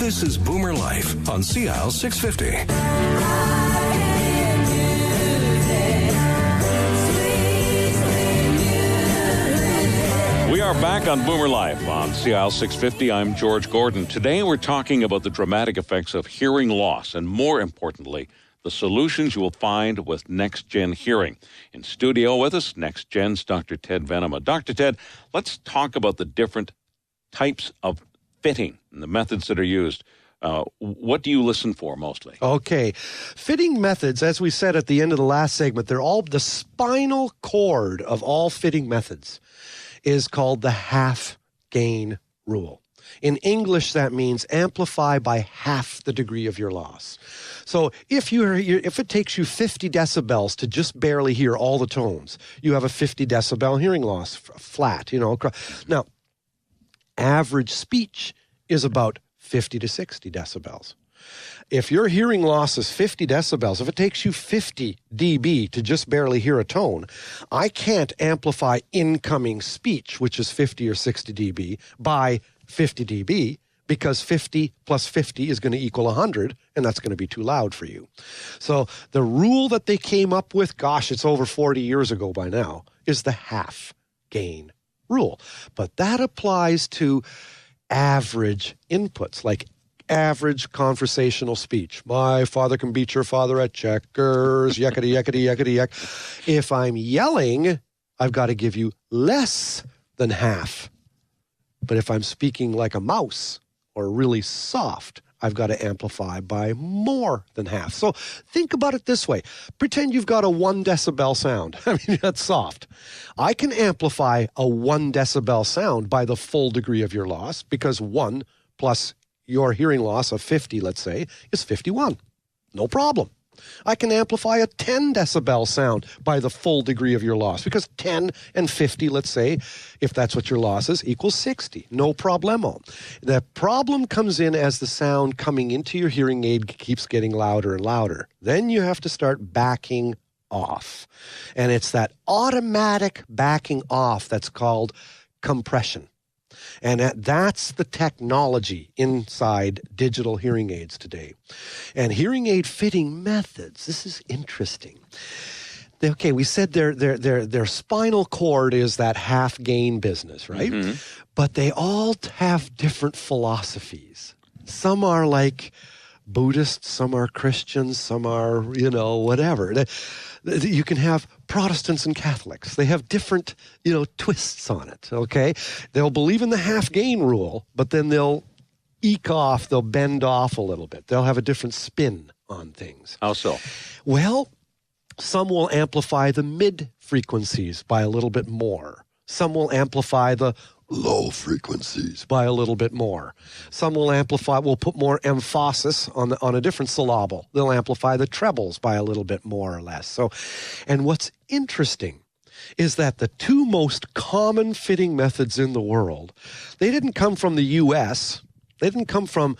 This is BoomerLife on CL 650. We are back on BoomerLife on CL 650. I'm George Gordon. Today we're talking about the dramatic effects of hearing loss and, more importantly, the solutions you will find with NexGen Hearing. In studio with us, NexGen's Dr. Ted Venema. Dr. Ted, let's talk about the different types of fitting and the methods that are used. What do you listen for mostly? Okay. Fitting methods, as we said at the end of the last segment, they're all the spinal cord of all fitting methods is called the half gain rule. In English, that means amplify by half the degree of your loss. So if it takes you 50 decibels to just barely hear all the tones, you have a 50 decibel hearing loss, flat, Now, average speech is about 50 to 60 decibels. If your hearing loss is 50 decibels, if it takes you 50 dB to just barely hear a tone, I can't amplify incoming speech, which is 50 or 60 dB, by 50 dB, because 50 plus 50 is going to equal 100, and that's going to be too loud for you. So the rule that they came up with, gosh, it's over 40 years ago by now, is the half gain rule. But that applies to average inputs, like average conversational speech. My father can beat your father at checkers, yakety, yakety, yakety, yak. If I'm yelling, I've got to give you less than half. But if I'm speaking like a mouse or really soft, I've got to amplify by more than half. So think about it this way. Pretend you've got a 1 decibel sound. I mean, that's soft. I can amplify a 1 decibel sound by the full degree of your loss, because 1 plus your hearing loss of 50, let's say, is 51. No problem. I can amplify a 10 decibel sound by the full degree of your loss, because 10 and 50, let's say, if that's what your loss is, equals 60. No problemo. The problem comes in as the sound coming into your hearing aid keeps getting louder and louder. Then you have to start backing off. And it's that automatic backing off that's called compression. And that's the technology inside digital hearing aids today. And hearing aid fitting methods, this is interesting. Okay, we said their spinal cord is that half gain business, right? Mm-hmm. But they all have different philosophies. Some are like Buddhists, some are Christians, some are, whatever. You can have Protestants and Catholics. They have different, twists on it, okay? They'll believe in the half gain rule, but then they'll they'll bend off a little bit. They'll have a different spin on things. How so? Well, some will amplify the mid frequencies by a little bit more. Some will amplify the low frequencies by a little bit more. Some will put more emphasis on a different syllable. They'll amplify the trebles by a little bit more or less. So, and what's interesting is that the two most common fitting methods in the world, they didn't come from the U.S., they didn't come from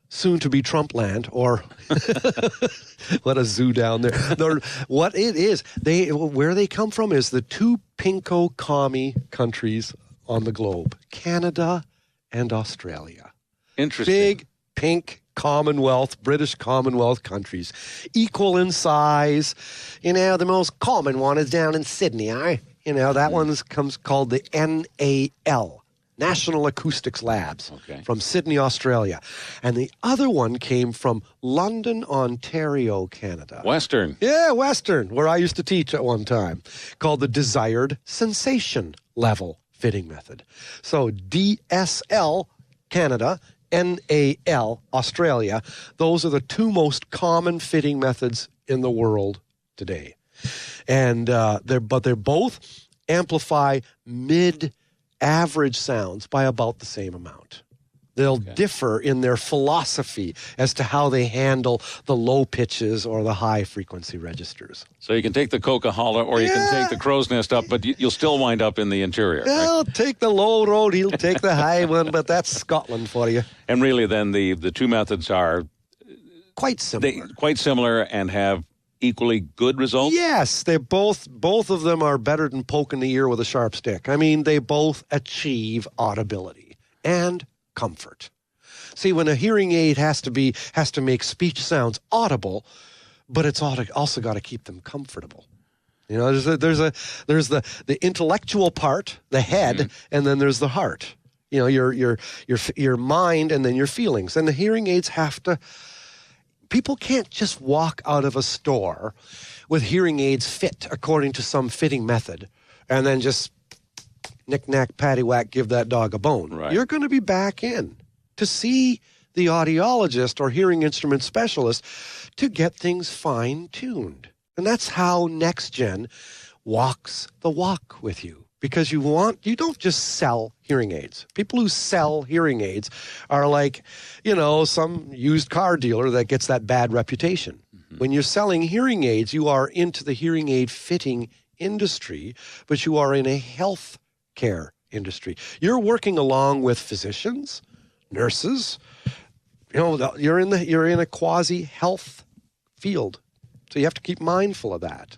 soon-to-be Trump land, or what a zoo down there. What it is, where they come from is the two pinko commie countries on the globe, Canada and Australia. Interesting. Big, pink Commonwealth, British Commonwealth countries, equal in size. The most common one is down in Sydney. That one's called the NAL. National Acoustics Labs, from Sydney, Australia. And the other one came from London, Ontario, Canada. Western. Yeah, Western, where I used to teach at one time, called the Desired Sensation Level Fitting Method. So DSL, Canada, NAL, Australia, those are the two most common fitting methods in the world today. And they're both amplify mid-average sounds by about the same amount. They'll differ in their philosophy as to how they handle the low pitches or the high frequency registers. So you can take the Coca-Cola or you can take the crow's nest up, but you'll still wind up in the interior. Well, take the low road, he'll take the high one, but that's Scotland for you. And really then the two methods are quite similar and have equally good results? Yes, they both of them are better than poking the ear with a sharp stick. I mean, they both achieve audibility and comfort. See, when a hearing aid has to make speech sounds audible, but it's also got to keep them comfortable. You know, there's the intellectual part, the head, and then there's the heart. You know, your mind and then your feelings. And the hearing aids have to. People can't just walk out of a store with hearing aids fit according to some fitting method, and then just knick-knack, paddywhack, give that dog a bone. Right. You're going to be back in to see the audiologist or hearing instrument specialist to get things fine-tuned. And that's how NexGen walks the walk with you. Because you don't just sell hearing aids. People who sell hearing aids are like, you know, some used car dealer that gets that bad reputation. Mm-hmm. When you're selling hearing aids, you are into the hearing aid fitting industry, but you are in a health care industry. You're working along with physicians, nurses. You know, you're in a quasi health field, so you have to keep mindful of that.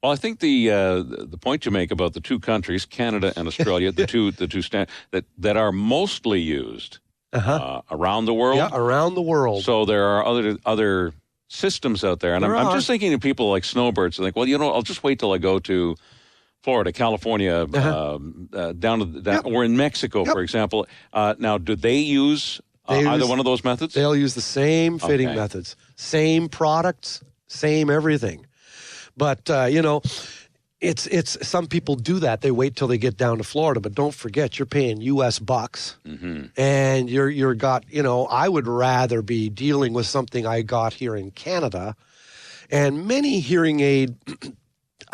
Well, I think the point you make about the two countries, Canada and Australia, the two that are mostly used around the world. Yeah, around the world. So there are other systems out there, and I'm just thinking of people like snowbirds. Like, well, you know, I'll just wait till I go to Florida, California, down to or in Mexico, for example. Now, do they use either one of those methods? They'll use the same fitting methods, same products, same everything. But, you know, it's some people do that. They wait till they get down to Florida. But don't forget, you're paying U.S. bucks. Mm-hmm. And you're got, you know, I would rather be dealing with something I got here in Canada. And many hearing aid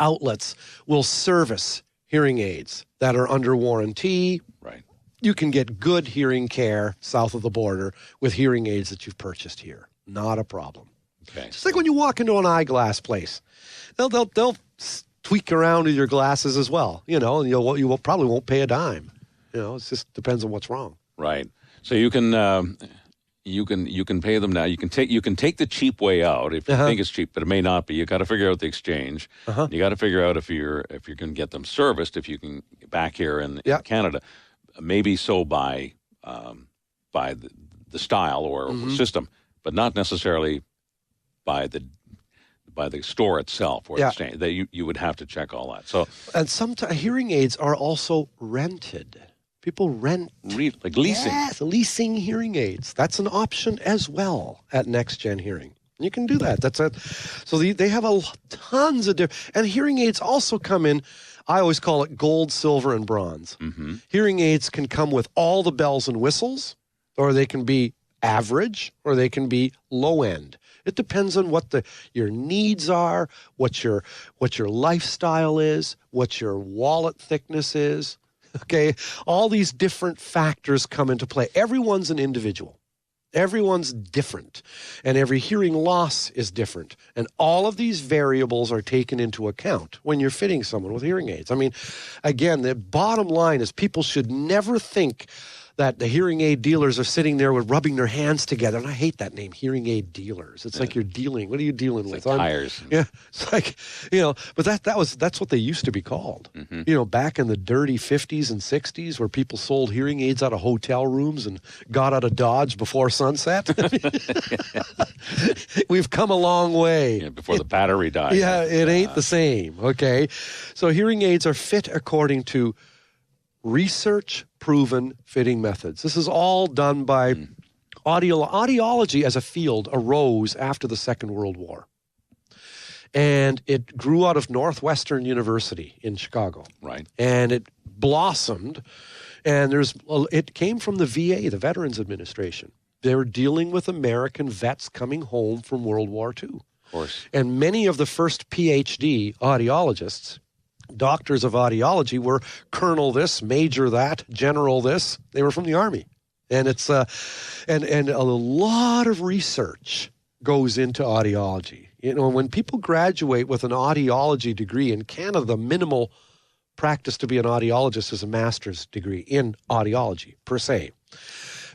outlets will service hearing aids that are under warranty. Right. You can get good hearing care south of the border with hearing aids that you've purchased here. Not a problem. Okay. Just like when you walk into an eyeglass place. They'll tweak around with your glasses as well, you know, and you probably won't pay a dime. You know, it just depends on what's wrong. Right. So you can pay them now. You can take the cheap way out if you think it's cheap, but it may not be. You got to figure out the exchange. You got to figure out if you're going to get them serviced. If you can back here in Canada, maybe so by the style or system, but not necessarily by the store itself, or that you would have to check all that. So, and sometimes hearing aids are also rented. People rent, like leasing. Yes, leasing hearing aids. That's an option as well at NexGen Hearing. You can do that. So they have tons of different. And hearing aids also come in. I always call it gold, silver, and bronze. Mm-hmm. Hearing aids can come with all the bells and whistles, or they can be average, or they can be low end. It depends on what your needs are, what your lifestyle is, what your wallet thickness is. Okay, all these different factors come into play. Everyone's an individual. Everyone's different, and every hearing loss is different. And all of these variables are taken into account when you're fitting someone with hearing aids. I mean, again, the bottom line is people should never think that the hearing aid dealers are sitting there with rubbing their hands together. And I hate that name, hearing aid dealers. It's like you're dealing. What are you dealing with? Like tires. Yeah. It's like, you know, but that's what they used to be called. Mm-hmm. You know, back in the dirty 50s and 60s where people sold hearing aids out of hotel rooms and got out of Dodge before sunset. We've come a long way. Yeah, before the battery died. Yeah, it ain't the same. Okay. So hearing aids are fit according to research-proven fitting methods. This is all done by audiology as a field arose after the Second World War. And it grew out of Northwestern University in Chicago. Right. And it blossomed. And it came from the VA, the Veterans Administration. They were dealing with American vets coming home from World War II. Of course. And many of the first PhD audiologists, doctors of audiology, were colonel this, major that, general this. They were from the Army. And it's and a lot of research goes into audiology. You know, when people graduate with an audiology degree in Canada, the minimal practice to be an audiologist is a master's degree in audiology, per se.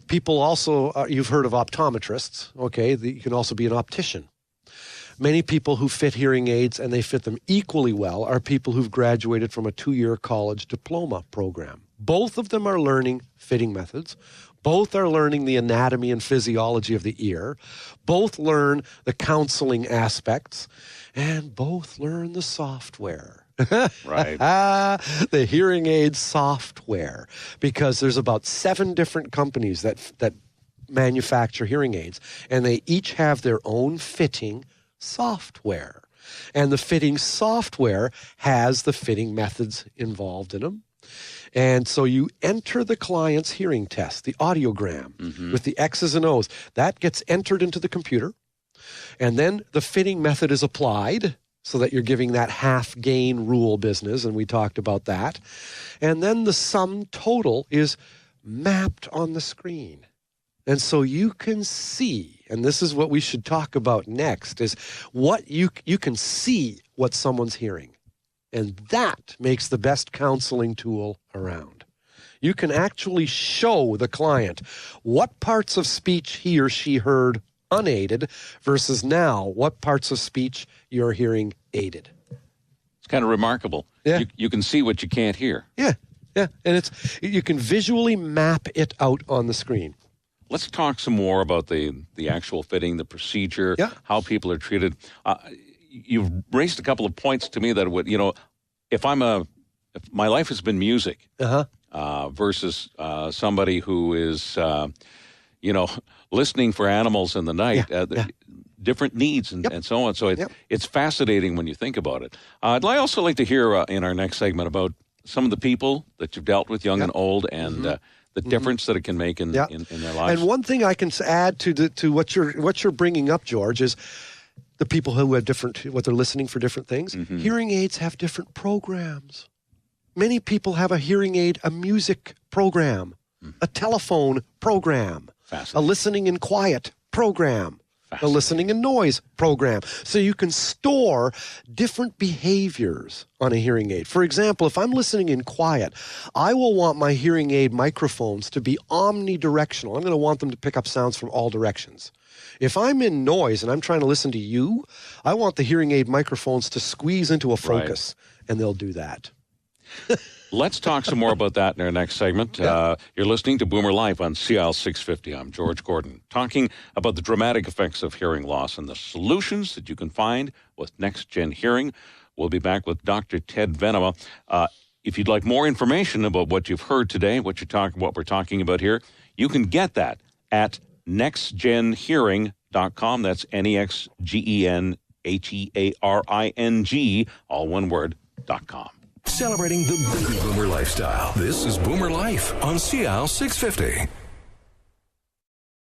People also, you've heard of optometrists, okay? You can also be an optician. Many people who fit hearing aids, and they fit them equally well, are people who've graduated from a 2-year college diploma program. Both of them are learning fitting methods. Both are learning the anatomy and physiology of the ear. Both learn the counseling aspects. And both learn the software. Right. The hearing aid software. Because there's about 7 different companies that manufacture hearing aids. And they each have their own fitting software. And the fitting software has the fitting methods involved in them. And so you enter the client's hearing test, the audiogram, with the X's and O's. That gets entered into the computer. And then the fitting method is applied so that you're giving that half gain rule business. And we talked about that. And then the sum total is mapped on the screen. And so you can see, and this is what we should talk about next, is what you can see what someone's hearing. And that makes the best counseling tool around. You can actually show the client what parts of speech he or she heard unaided versus now what parts of speech you're hearing aided. It's kind of remarkable. Yeah. You can see what you can't hear. Yeah. And you can visually map it out on the screen. Let's talk some more about the actual fitting, the procedure, how people are treated. You've raised a couple of points to me that would, if my life has been music versus somebody who is, listening for animals in the night, different needs and so on. So it's fascinating when you think about it. I'd also like to hear in our next segment about some of the people that you've dealt with, young and old, and the difference that it can make in their lives. And one thing I can add to what you're bringing up, George, is the people who have what they're listening for different things. Hearing aids have different programs. Many people have a hearing aid, a music program, a telephone program, a listening in quiet program, a listening in noise program. So you can store different behaviors on a hearing aid. For example, if I'm listening in quiet, I will want my hearing aid microphones to be omnidirectional. I'm going to want them to pick up sounds from all directions. If I'm in noise and I'm trying to listen to you, I want the hearing aid microphones to squeeze into a focus, and they'll do that. Let's talk some more about that in our next segment. You're listening to Boomer Life on CIL 650. I'm George Gordon, talking about the dramatic effects of hearing loss and the solutions that you can find with NexGen Hearing. We'll be back with Dr. Ted Venema. If you'd like more information about what you've heard today, what we're talking about here, you can get that at nexgenhearing.com. That's NexGenhearing, all one word, .com. Celebrating the baby boomer lifestyle. This is Boomer Life on CIL 650.